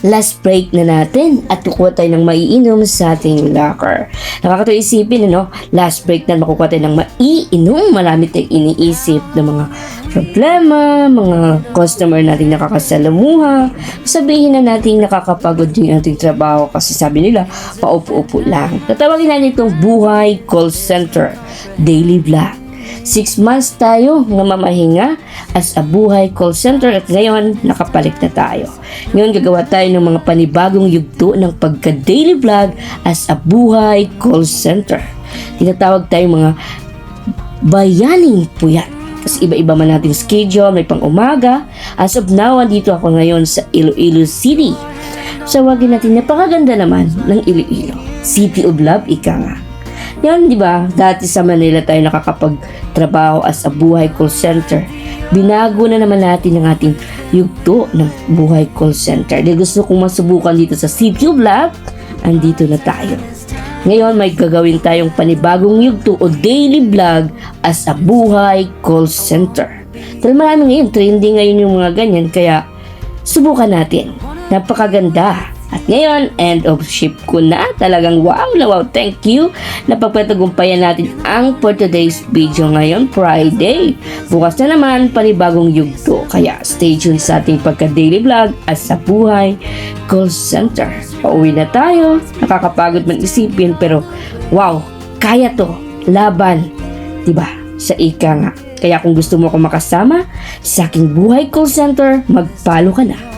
last break na natin at kukuha tayo ng maiinom sa ating locker. Nakakatawa isipin, last break na makukuha tayo ng maiinom. Marami tayong iniisip ng mga problema, mga customer natin nakakasalamuha. Sabihin na natin nakakapagod yung ating trabaho kasi sabi nila, paupo-upo lang. Tatawagin natin itong Buhay Call Center Daily Vlog. 6 months tayo na mamahinga as a Buhay Call Center at ngayon nakapalit na tayo. Ngayon gagawa tayo ng mga panibagong yugto ng pagka-daily vlog as a Buhay Call Center. Tinatawag tayong mga bayaning puyat. Kasi iba-iba man nating schedule, may pang umaga. As of now, andito ako ngayon sa Iloilo City. Tawagin natin, napakaganda naman ng Iloilo. City of Love, ika nga. Yan, di ba? Dati sa Manila tayo nakakapagtrabaho as a Buhay Call Center. Binago na naman natin ang ating yugto ng Buhay Call Center. Dahil gusto kong masubukan dito sa City of Love, andito na tayo. Ngayon, may gagawin tayong panibagong yugto o daily vlog as a Buhay Call Center. Dahil marami ngayon, trending ngayon yung mga ganyan, kaya subukan natin. Napakaganda. At ngayon, end of shift ko na. Talagang wow na wow. Thank you. Napagpatagumpayan natin ang for today's video ngayon, Friday. Bukas na naman, panibagong yugto. Kaya stay tuned sa ating pagka-daily vlog at sa Buhay Call Center. Pauwi na tayo. Nakakapagod man isipin pero wow, kaya to. Laban. Diba? Sa ika nga. Kaya kung gusto mo akong makasama sa aking Buhay Call Center, mag-follow ka na.